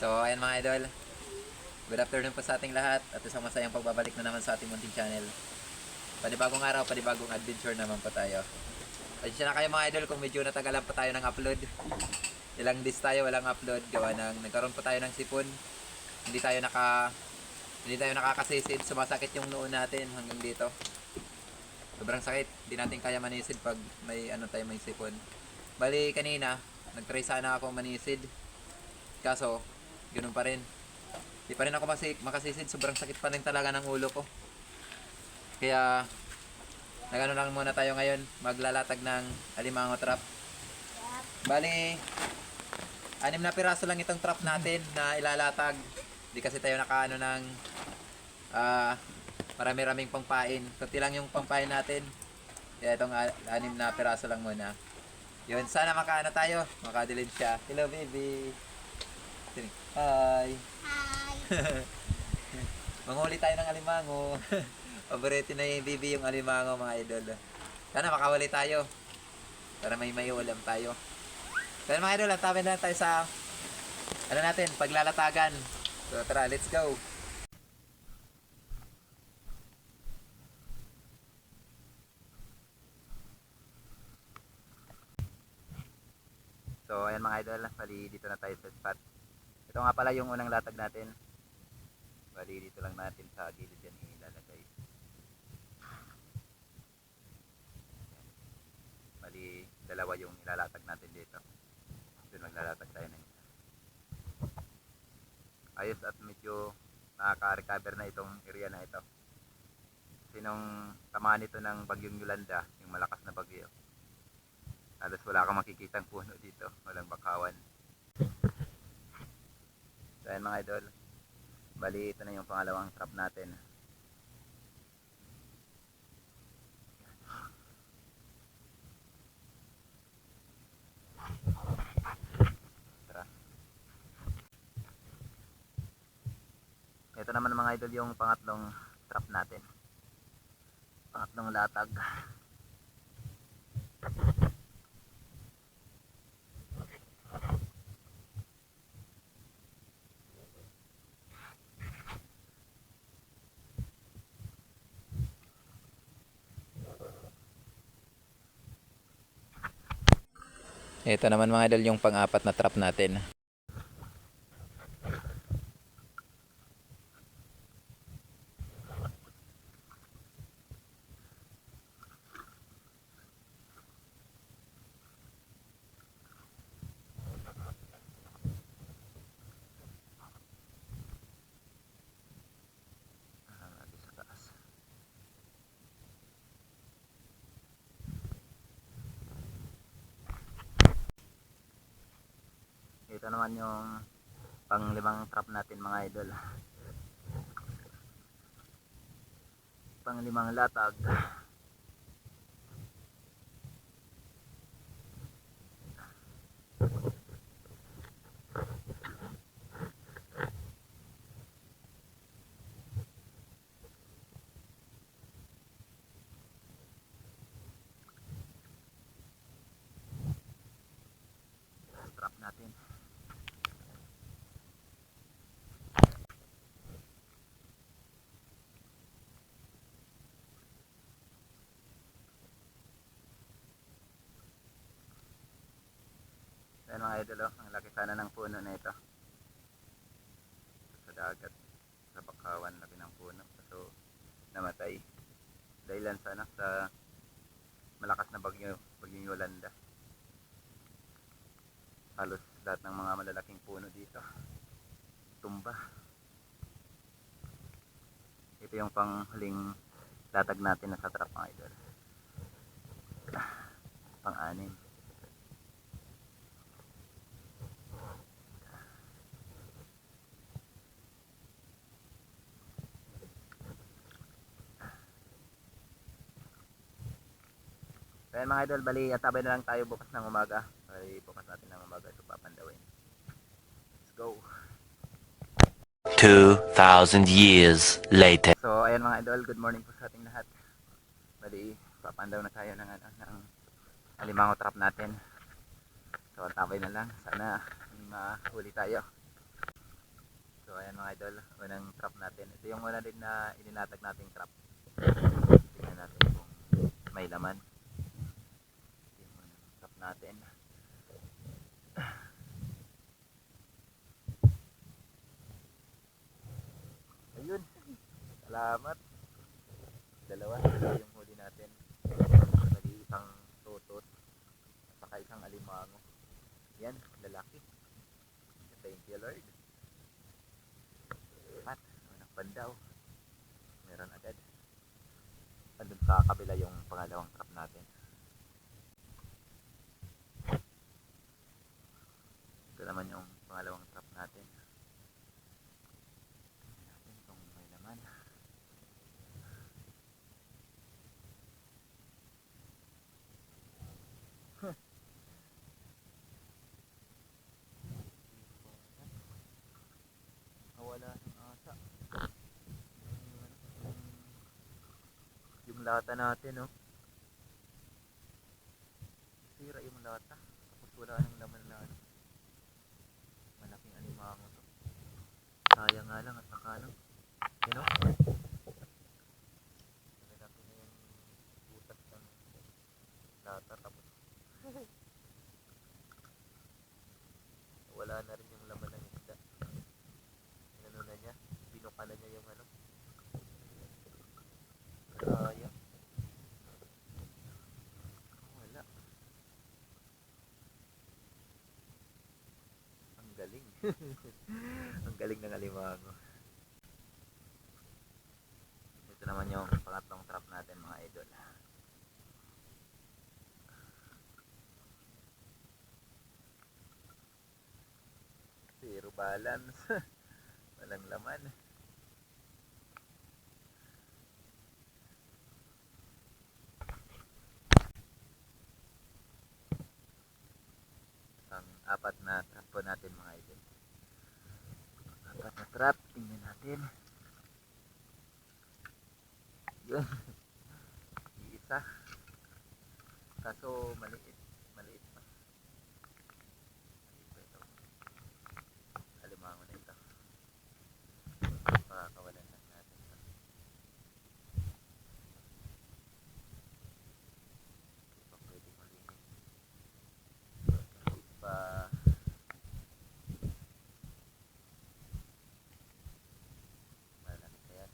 So, ayan mga idol. Good afternoon po sa ating lahat at isang masayang pagbabalik na naman sa ating munting channel. Panibagong araw, panibagong adventure naman po tayo. Pasensya na kayo mga idol kung medyo natagalan pa tayo ng upload. Ilang days tayo walang upload gawa ng nagkaroon pa tayo ng sipon. Hindi tayo nakakasisid, sumasakit yung noo natin hanggang dito. Sobrang sakit, hindi natin kaya manisid pag may sipon. Bali kanina, nagtry sana ako manisid. Kaso, ganoon pa rin. Di pa rin ako makasisid, sobrang sakit pa rin talaga ng ulo ko. Kaya, nagano lang muna tayo ngayon, maglalatag ng alimango trap. Bali, 6 na piraso lang itong trap natin na ilalatag. Di kasi tayo nakaano ng marami-raming pangpain. Kunti lang yung pangpain natin. Kaya itong 6 na piraso lang muna. Yun, sana makaano tayo, makadilin siya. Hello baby. Hi. Hi! Manghuli tayo ng alimango. Paborito na yung baby yung alimango mga idol. Sana makawali tayo. Para may ulam tayo. Pero mga idol, tabi na tayo sa paglalatagan. So tara, let's go. So ayan mga idol, bali dito na tayo sa spot. Ito nga pala yung unang latag natin. Bali dito lang natin sa gilid yan ilalagay. Bali dalawa yung ilalatag natin dito. Doon maglalatag tayo ng isa. Ayos at medyo nakaka-recover na itong area na ito. Kasi nung tamaan nito ng bagyong Yolanda, yung malakas na bagyo, halos wala kang makikitang puno dito, walang bakawan. So ayan mga idol, bali ito na yung pangalawang trap natin. Tara. Ito naman mga idol yung pangatlong trap natin, pangatlong latag. Ito naman mga idol yung pang-apat na trap natin. Ito naman yung pang-limang trap natin mga idol. Pang-limang latag. Trap natin. Ayan mga idol, ang laki sana ng puno na ito. Sa dagat, sa bakawan, laki ng puno. So, namatay. Dahilan sana sa malakas na bagyong Yolanda. Halos lahat ng mga malalaking puno dito tumba. Ito yung panghuling latag natin na sa trap mga idol. Pang-anim. Kaya mga idol, bali atabay na lang tayo bukas ng umaga. Bali bukas natin ng umaga ito papandawin. Let's go. 2,000 years later. So ayan mga idol, good morning po sa ating lahat. Bali papandaw na tayo ng alimango trap natin. So tabay na lang, sana may mahuli tayo. So ayan mga idol, unang trap natin. Ito yung una din na ininatag nating trap. Tingnan natin kung may laman. Ito yung unang trap natin. Ayun, salamat. Dalawa yung huli natin. Bali isang tutot at saka isang alimango. Yan, lalaki. Thank you Lord. At unang pandaw. Meron agad. Andun sa kabila yung pangalawang trap natin. Ito naman yung pangalawang trap natin. Tingnan natin kung may laman. Nawala ng asa. Yung lata natin, oh. Sira yung lata. Tapos wala nang laman na ano. Malaking alimango to. Sayang nga lang at saka ano. You know? Malaki na yung butas ng lata. Tapos wala na rin yung laman ng isda. Ano na niya? Binuka na niya yung ano. Sayang. Wala. Ang galing. Ang galing ng alimango. Ito naman yung pangatlong trap natin mga idol. Zero balance. Walang laman. Ang apat na trap po natin mga idol. Apat na trap. Tingnan natin. Yun. Isa. Kaso maliit. Maliit pa. Maliit pa ito. Alimango na ito. Pakakawalan lang natin ito. Hindi pa pwede malinis. Hindi pa. Malaki pa yan.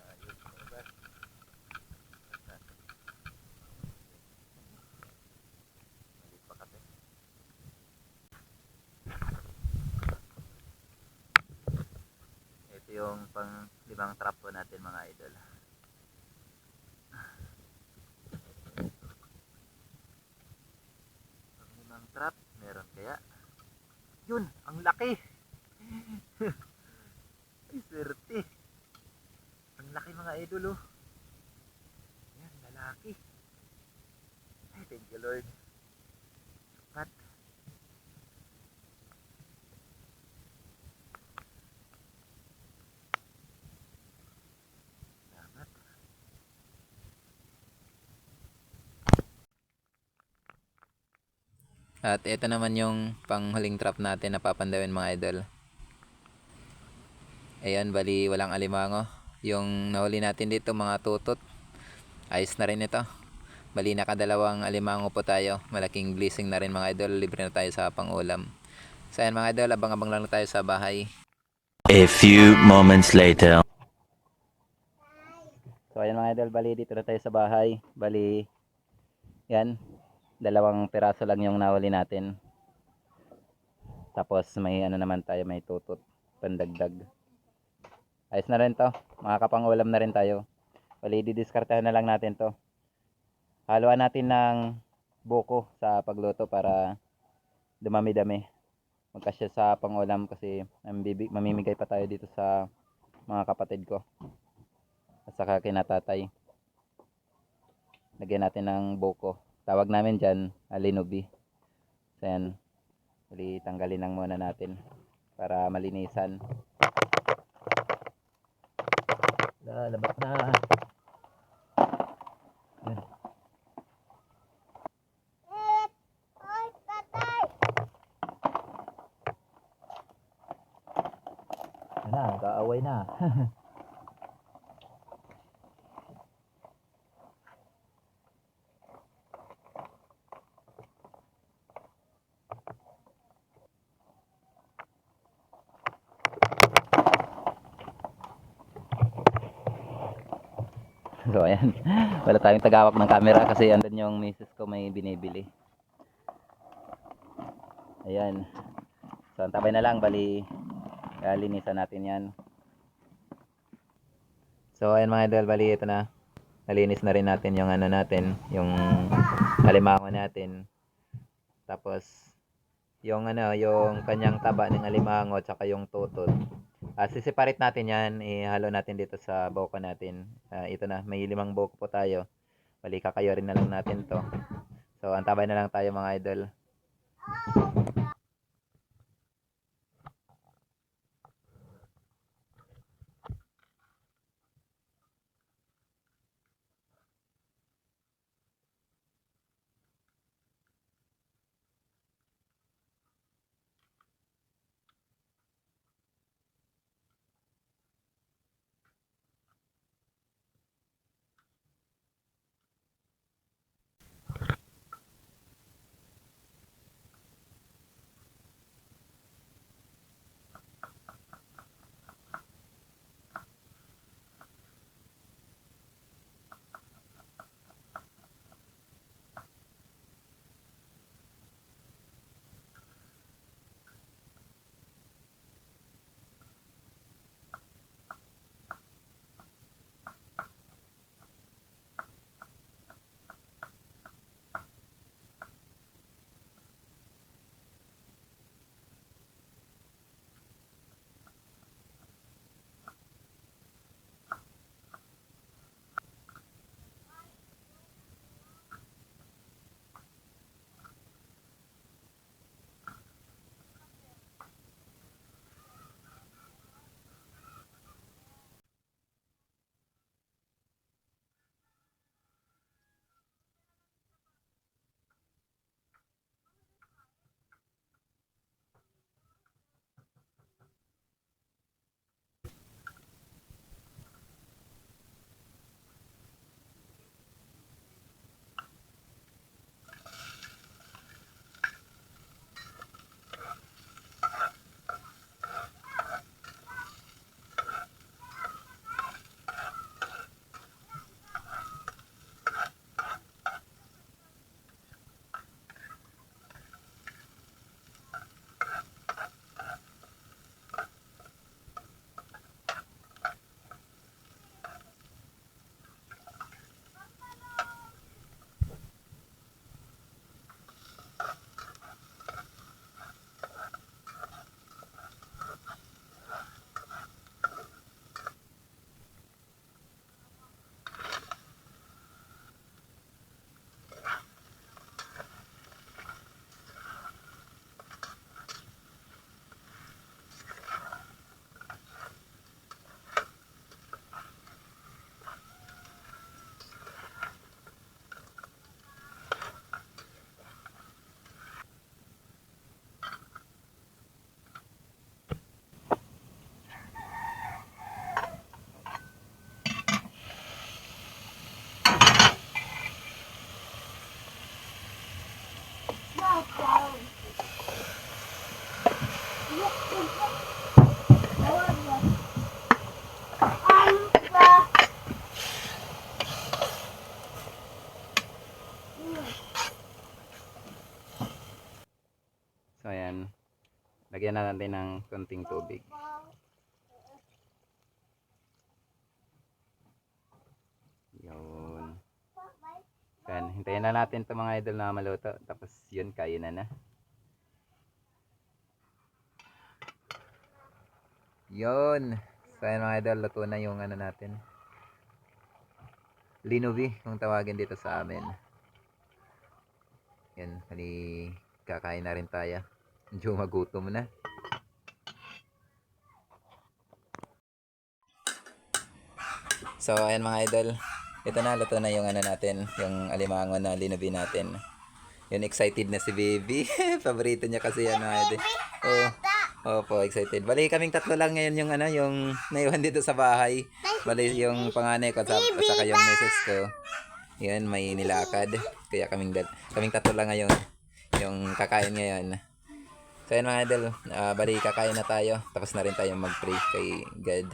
Ayos na ugat. Maliit pa kasi. Ito yung pang limang trap po natin mga idol. Pang limang trap, meron kaya? Yun, ang laki! Ay, swerte! Ang laki mga idol, oh. Yan, lalaki. Ay, thank you Lord. Pat. Salamat. At ito naman yung panghuling trap natin na papandawin mga idol. Ayan, bali walang alimango. Yung nahuli natin dito mga tutot. Ayos na rin ito. Bali nakadalawang alimango po tayo. Malaking blessing na rin mga idol. Libre na tayo sa pangulam. So ayan mga idol, abang-abang lang tayo sa bahay. A few moments later. So ayan mga idol, bali dito na tayo sa bahay. Bali, yan. Dalawang piraso lang yung nahuli natin. Tapos may ano naman tayo, may tutot. Pandagdag. Ayos na rin to. Makakapangulam na rin tayo. Bali, didiskartahan na lang natin to. Haluan natin ng buko sa pagluto para dumami-dami. Magkasya sa pangulam kasi mamimigay pa tayo dito sa mga kapatid ko. At saka kina tatay. lagyan natin ng buko. Tawag namin dyan, alinubi. So yan, bali tanggalin lang muna natin para malinisan. Lalabas na. Yan. Yan na, kaaway na. So ayan, wala tayong tagawak ng camera kasi andun yung misis ko may binibili. Ayan. So antabay na lang, bali linisan natin yan. So ayan mga idol, bali ito na. Nalinis na rin natin yung ano natin, yung alimango natin. Tapos yung ano, yung kanyang taba ng alimango tsaka yung tutod. Sisiparate natin yan, ihalo natin dito sa buko natin. Ito na, may 5 buko po tayo. Bali kakayorin na lang natin to. So antabay na lang tayo mga idol. So ayan, lagyan na natin ng konting tubig. Yun. Yan, hintayin na natin ito mga idol na maluto. Tapos yun, kainan na. Yun. So ayan mga idol, luto na yung ano natin. Linovi kung tawagin dito sa amin. Yan, kakain na rin tayo. Medyo magutom na. So, ayan mga idol. Ito na, luto na yung ano natin, yung alimango na linovi natin. Yun, excited na si baby. Paborito niya kasi yan mga idol. Oh, opo, excited. Bali, kaming tatlo lang ngayon yung ano, yung naiwan dito sa bahay. Bali, yung panganay ko at saka yung misis ko. Yan, may nilakad. Kaya kaming tatlo lang ngayon yung kakain ngayon. So yan mga idol, bali kakain na tayo. Tapos na rin tayo mag-pray kay God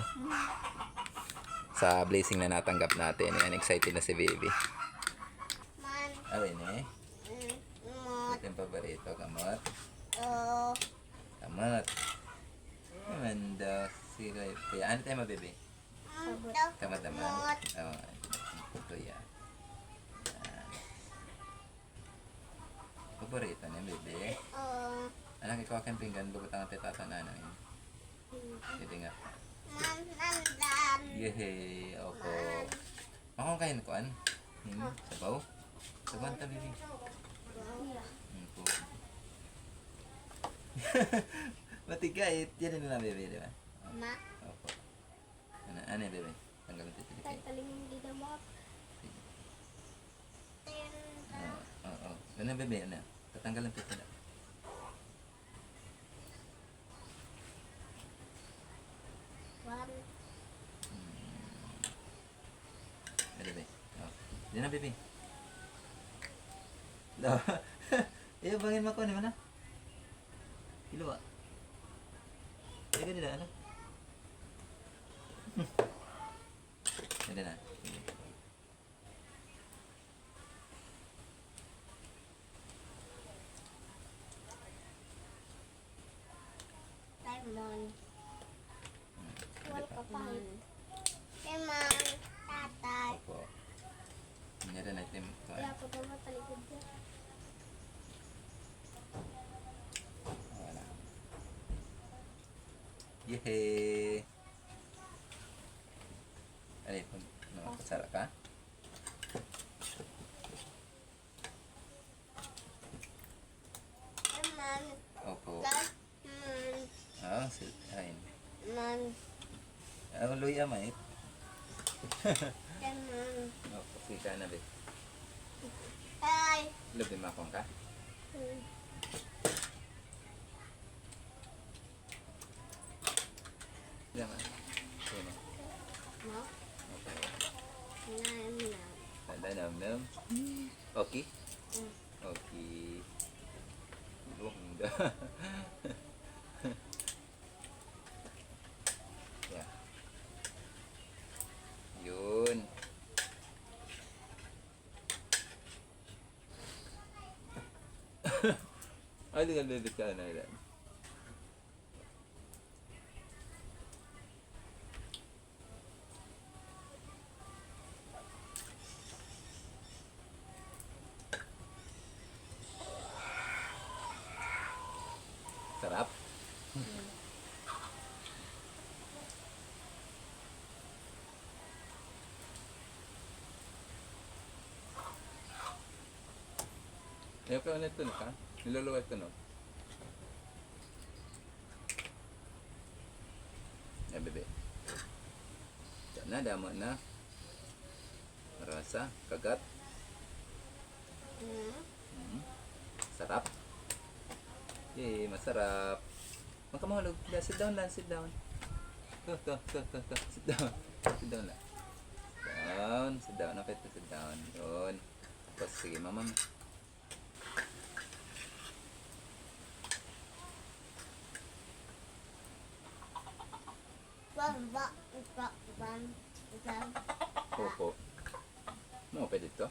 sa blessing na natanggap natin. Yan, excited na si baby. Awin eh. Ito yung paborito, kamot. Kamot. Naman daw. Sige, kuya. Ano tayo mabibi? Kamot naman. Oh, kuya. Paborito niya, baby. Anak, ikaw aking pinggan. Bagot ang tatatanaan. Hindi nga. Yehey. Opo. Makong kain ko, an? Sabaw? Sabaw ta, baby. Opo. Matigait. Yan na lang, baby, di ba? Opo. Ano yan, baby? Tanggalin ito. Oo. Ano, baby? Ano? Tatanggalin ito na. Baby. Oh. Diyan na, baby. No. Bangin mo ko, di ba na? Kilo ah. Sige nila, ano? Hindi na. Sige. Opo. Hindi na natin ito. Wala. Yehey! Alay, pasara ka? Opo. Ayun. Luya, mate. Opo, sika na, be. Lubi makong ka? Diyan. Sino? Okay. Nam. Okay? Okay. Bunda. Yeah. Yun. Ay, dengan bebek ka na ilan. Sarap. Ayaw ka ulit ito na ka? Niluluwa ito no? Yan bebe. Diyan na, dama na. Marasa, kagat. Sarap. Yay, masarap. Magkamahulog. Sit down lang, sit down. To. Sit down. Sit down lang. Sit down. Okay, sit down. Yun. Tapos, sige, mama. Opo. No, pwede ito.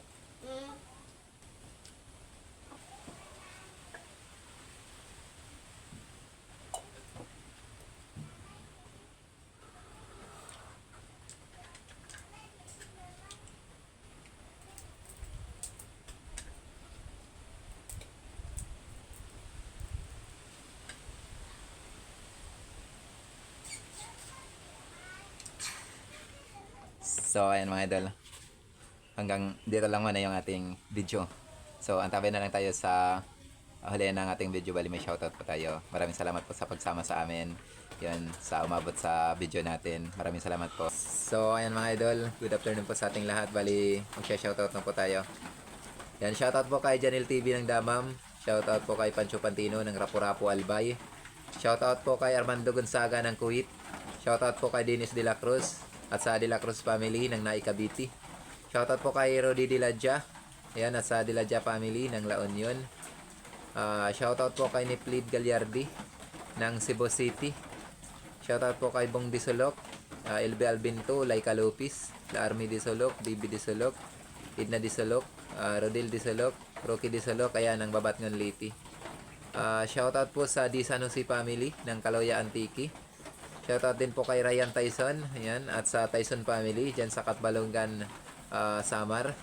So, ayan mga idol. hanggang dito lang muna yung ating video. So, antabi na lang tayo sa huli ng ating video. Bali may shoutout po tayo. Maraming salamat po sa pagsama sa amin. Yan, sa umabot sa video natin. Maraming salamat po. So, ayan mga idol. Good afternoon po sa ating lahat. Bali, mag-shoutout na po tayo. Yan, shoutout po kay Janil TV ng Damam. Shoutout po kay Pancho Pantino ng Rapu-Rapu Albay. Shoutout po kay Armando Gonzaga ng Kuwait. Shoutout po kay Dennis De La Cruz at sa De La Cruz family ng Nai Cavite. Shoutout po kay Rodi Diladja. Ayan, at sa Diladja family ng La Union. Shoutout po kay Niplid Gagliardi ng Cebu City. Shoutout po kay Bong Disolok, LB Albinto, Laika Lopez, La Army Disolok, DB Disolok, Idna Disolok, Rodil Disolok, Rocky Disolok, ayan, ng Babatngon Liti. Shoutout po sa Di Sanusi family ng Kaloya Antique. Shoutout din po kay Ryan Tyson, ayan, at sa Tyson family dyan sa Katbalongan, Samar.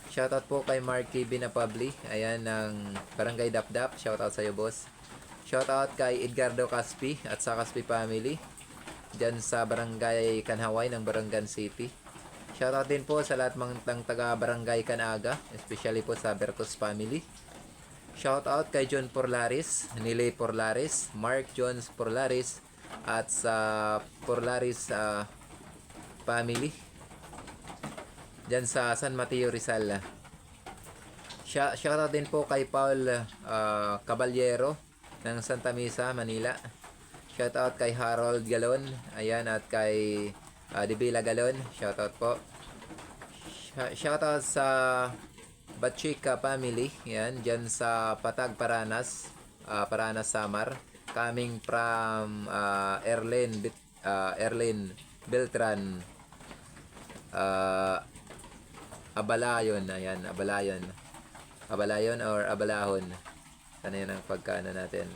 Shoutout po kay Marky Binapabli, ayan, ng Barangay Dapdap. Shoutout sa iyo, boss. Shoutout kay Edgardo Caspi at sa Caspi family dyan sa Barangay Kanhaway ng Barangan City. Shoutout din po sa lahat ng taga Barangay Kanaga, especially po sa Bertos family. Shoutout kay John Porlaris, Nile Porlaris, Mark Jones Porlaris, at sa Porlaris family dyan sa San Mateo Rizal. Shoutout din po kay Paul Caballero ng Santa Misa, Manila. Shoutout kay Harold Galon, ayan, at kay Dibila Galon. Shoutout po. Shoutout sa Bachika family, ayan, dyan sa Patag, Paranas, Paranas, Samar. Coming from Erlen Beltran, Abalayon, ayan, Abalayon or Abalahon. Ano yun ang pagkaano natin,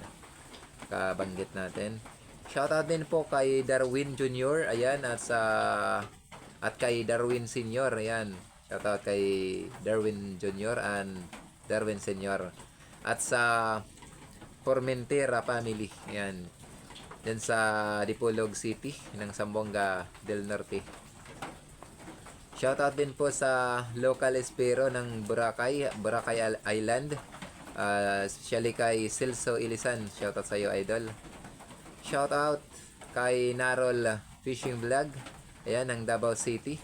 kabanggit natin. Shoutout din po kay Darwin Jr. Ayan, at kay Darwin Senior. Ayan, shoutout kay Darwin Jr. and Darwin Senior. At sa Formentera family. Ayan, dyan sa Dipolog City ng Zamboanga del Norte. Shoutout din po sa local espero ng Boracay Island. Especially kay Silso Ilisan. Shoutout sa iyo, idol. Shoutout kay Narol Fishing Vlog, ayan, ng Davao City.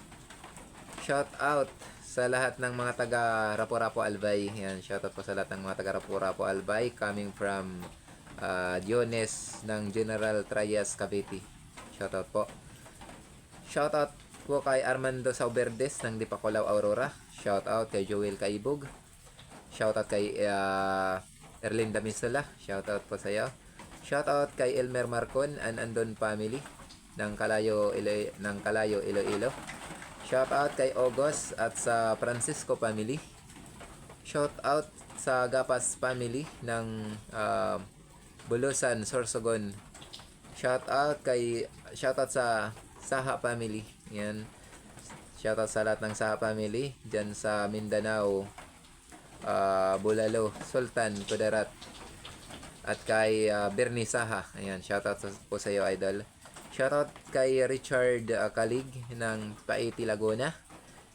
Shoutout sa lahat ng mga taga Rapu-Rapu Albay. Ayan, shoutout po sa lahat ng mga taga Rapu-Rapu Albay coming from Diones ng General Trias, Cavite. Shoutout po. Shoutout po kay Armando Sauberdes ng Dipakulaw, Aurora. Shoutout kay Joel Kaibog. Shoutout kay Erlinda Misula. Shoutout po sa iyo. Shoutout kay Elmer Marcon and Andon family ng Kalayo, Iloilo. Shoutout kay August at sa Francisco family. Shoutout sa Gapas family ng Bulusan, Sorsogon. Shoutout sa Saha family. Yan. Shoutout sa lahat ng Saha family dyan sa Mindanao, Bulalo, Sultan, Kudarat, at kay Bernie Saha. Ayan, shoutout po sa iyo, idol. Shoutout kay Richard Kalig ng Paiti, Laguna.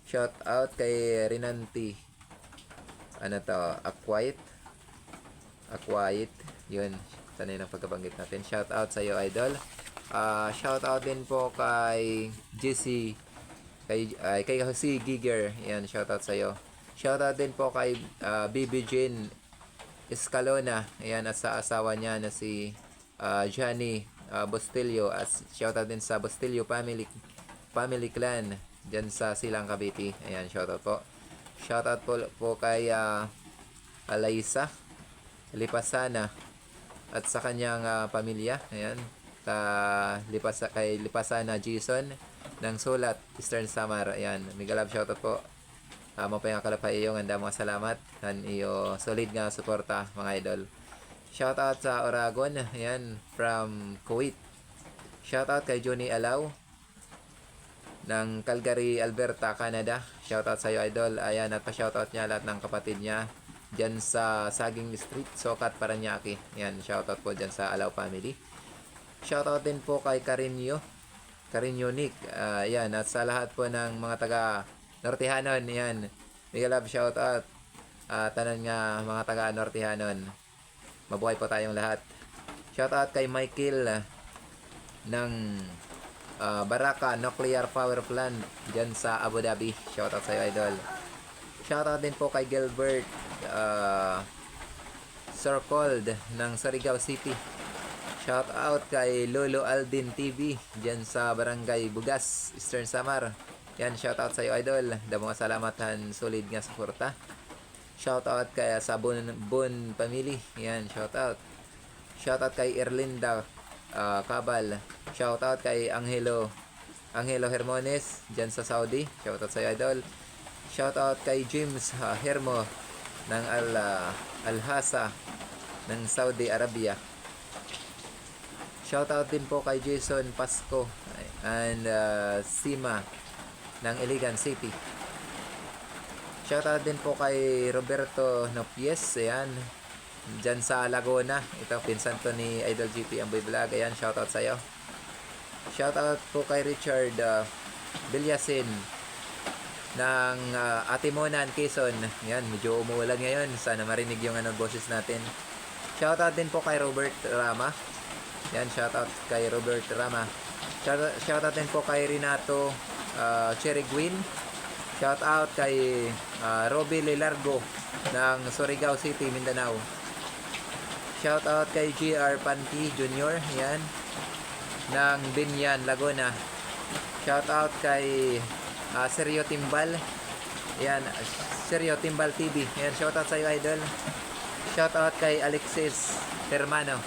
Shoutout kay Rinanti, Aquait. Yun, sanay ng pagkabanggit natin. Shoutout sa iyo, idol. Shoutout din po kay JC, kay Jose Giger. Ayan, shoutout sa iyo. Shoutout din po kay BB Jean Escalona, ayan, at sa asawa niya na si Johnny Bustillo. At shoutout din sa Bustillo family clan dyan sa Silang, Cavite. Ayan, shoutout po. Shoutout po kay Alaysa Lipasana at sa kanyang pamilya. Ayan, kay Lipasana Jason ng Sulat, Eastern Samar. Ayan, mega love shoutout po. Mapayang kalapay iyo, nganda mga salamat han iyo solid nga suporta, mga idol. Shoutout sa Oragon, ayan, from Kuwait. Shoutout kay Johnny Alaw ng Calgary, Alberta, Canada. Shoutout sa iyo, idol. Ayan, at pa-shoutout niya lahat ng kapatid niya dyan sa Saging Street, Sokat, Paranaque. Ayan, shoutout po dyan sa Alaw family. Shoutout din po kay Carinyo Nick. Ayan, at sa lahat po ng mga taga Nortihanon, yan. Big love shoutout. Tanan nga mga taga Nortihanon. Mabuhay po tayong lahat. Shoutout kay Michael ng Baraka Nuclear Power Plant dyan sa Abu Dhabi. Shoutout sa'yo, idol. Shoutout din po kay Gilbert Sir Cold ng Surigao City. Shoutout kay Lolo Aldin TV dyan sa Barangay Bugas, Eastern Samar. Yan, shoutout sa'yo, idol. Damo nga salamatan, solid nga suporta. Shoutout kay sa Bon Family. Yan, shoutout. Shoutout kay Erlinda Cabal. Shoutout kay Angelo Hermones dyan sa Saudi. Shoutout sa'yo, idol. Shoutout kay James Hermo ng Al-Hasa ng Saudi Arabia. Shoutout din po kay Jason Pasco and Sima ng Iligan City. Shoutout din po kay Roberto Nopies, ayan, dyan sa Laguna. Ito, pinsan to ni Idol GP Amboy Vlog. Ayan, shoutout sa'yo. Shoutout po kay Richard Vilyasin ng Atimonan, Quezon. Ayan, medyo umuulan ngayon. Sana marinig yung boses natin. Shoutout din po kay Robert Rama. Yan, shoutout kay Robert Rama. Shoutout din po kay Renato Cherry Gwin. Shoutout kay Roby Lelargo ng Surigao City, Mindanao. Shoutout kay GR Panti Jr. Yan, ng Binyan, Laguna. Shoutout kay Sergio Timbal. Yan, Sergio Timbal TV. Yan, shoutout sa iyo, idol. Shoutout kay Alexis Hermano.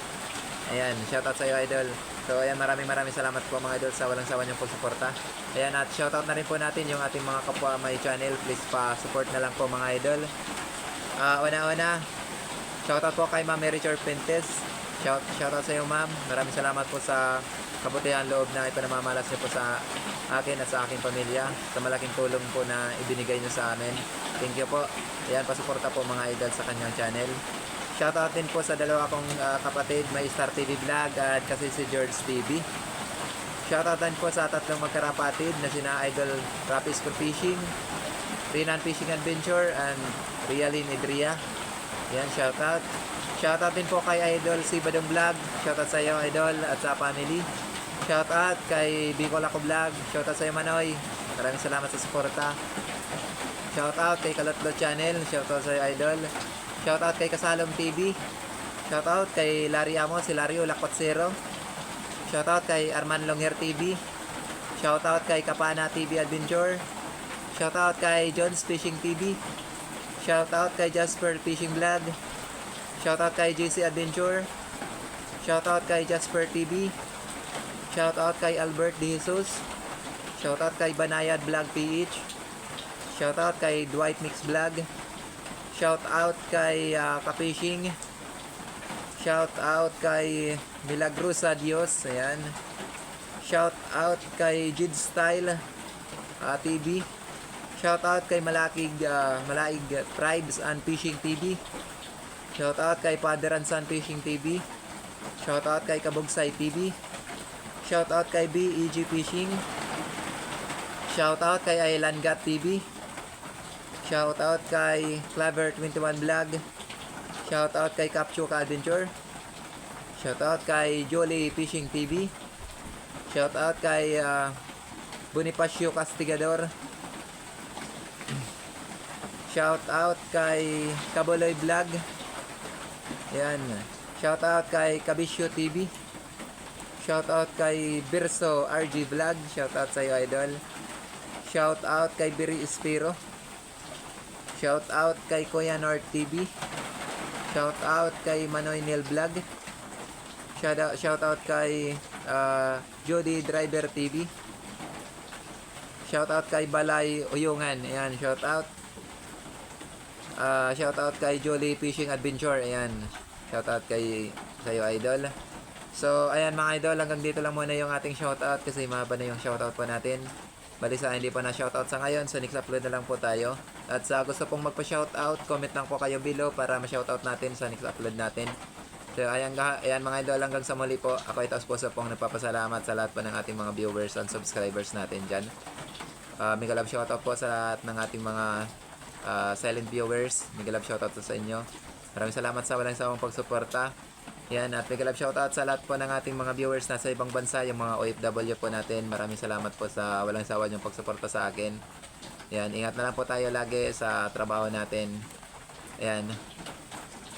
Ayan, shoutout sa iyo, idol. So, ayan, maraming salamat po mga idol sa walang sawa niyong pagsuporta. Ayan, at shoutout na rin po natin yung ating mga kapwa may channel. Please pa-support na lang po mga idol. Una-una, shoutout po kay Ma'am Mary Chor Pentes. Shoutout sa iyo, ma'am. Maraming salamat po sa kabutihan loob na ipinamamalas niyo po sa akin at sa aking pamilya. Sa malaking tulong po na ibinigay niyo sa amin. Thank you po. Ayan, pasuporta po mga idol sa kanyang channel. Shoutout din po sa dalawa kong kapatid, may Star TV Vlog at kasi si George TV. Shoutout din po sa tatlong magkarapatid na sina Idol Rapis for Fishing, Rinan Fishing Adventure, and Rialin Idria. Yan, shoutout. Shoutout din po kay Idol si Badong Vlog. Shoutout sa iyo, Idol, at sa family. Shoutout kay Bicol Ako Vlog. Shoutout sa iyo, Manoy. Maraming salamat sa suporta. Shoutout kay Kalotlot Channel. Shoutout sa iyo, Idol. Shoutout kay Kasalom TV. Shoutout kay Larry Amo, si Larry Ulakwat Zero. Shoutout kay Arman Longher TV. Shoutout kay Kapana TV Adventure. Shoutout kay John's Fishing TV. Shoutout kay Jasper Fishing Vlog. Shoutout kay JC Adventure. Shoutout kay Jasper TV. Shoutout kay Albert De Jesus. Shoutout kay Banayad Vlog PH. Shoutout kay Dwight Mix Vlog. Shoutout kay Kapishing. Shoutout kay Milagrosa Dios. Ayan. Shoutout kay Jid Style TV. Shoutout kay Malaig Tribes and Fishing TV. Shoutout kay Father and Son Fishing TV. Shoutout kay Kabugsay TV. Shoutout kay BEG Fishing. Shoutout kay Island Gat TV. Shoutout kay Clever 21 Vlog. Shoutout kay Capchuka Adventure. Shoutout kay Jolly Fishing TV. Shoutout kay Bonifacio Castigador. Shoutout kay Kaboloy Vlog. Yan. Shoutout kay Kabisyo TV. Shoutout kay Birso RG Vlog. Shoutout sa iyo, idol. Shoutout kay Biri Espiro. Shoutout kay Kuya North TV. Shoutout kay Manoy Neil Vlog. Shoutout kay Jody Driver TV. Shoutout kay Balay Uyungan. Ayan, shoutout. Shoutout kay Jolly Fishing Adventure. Ayan, shoutout kay sayo, idol. So, ayan mga idol, hanggang dito lang muna yung ating shoutout kasi mahaba na yung shoutout po natin. Bali sa hindi pa na shoutout sa ngayon, so next upload na lang po tayo. At sa gusto pong magpa-shoutout, comment lang po kayo below para ma-shoutout natin sa next upload natin. So ayan mga idol, hanggang sa muli po. Ako ito po sa pong nagpapasalamat sa lahat po ng ating mga viewers and subscribers natin dyan. Mega love shoutout po sa lahat ng ating mga silent viewers. Mega love shoutout po sa inyo. Maraming salamat sa walang sawang pagsuporta. Yan, at mega love shoutout sa lahat po ng ating mga viewers nasa ibang bansa, yung mga OFW po natin. Maraming salamat po sa walang sawa yung pagsuporta sa akin. Yan, ingat na lang po tayo lagi sa trabaho natin. Ayan.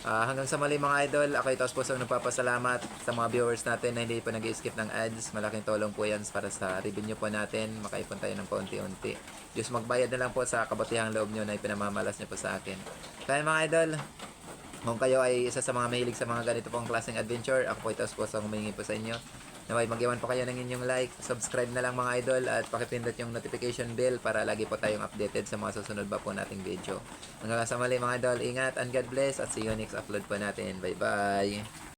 Hanggang sa mali mga idol, ako ito pusong nagpapasalamat sa mga viewers natin na hindi po nag-skip ng ads. Malaking tulong po yan para sa revenue po natin. Makaipon tayo ng paunti-unti. Diyos magbayad na lang po sa kabutihang loob nyo na ipinamamalas nyo po sa akin. Kaya mga idol, kung kayo ay isa sa mga mahilig sa mga ganito pong klaseng adventure, ako po ito pusong humingi po sa inyo. Naway mag-iwan po kayo ng inyong like, subscribe na lang mga idol at pakipindot yung notification bell para lagi po tayong updated sa mga susunod pa po nating video. Hanggang sa mali mga idol, ingat and God bless at see you next upload po natin. Bye bye!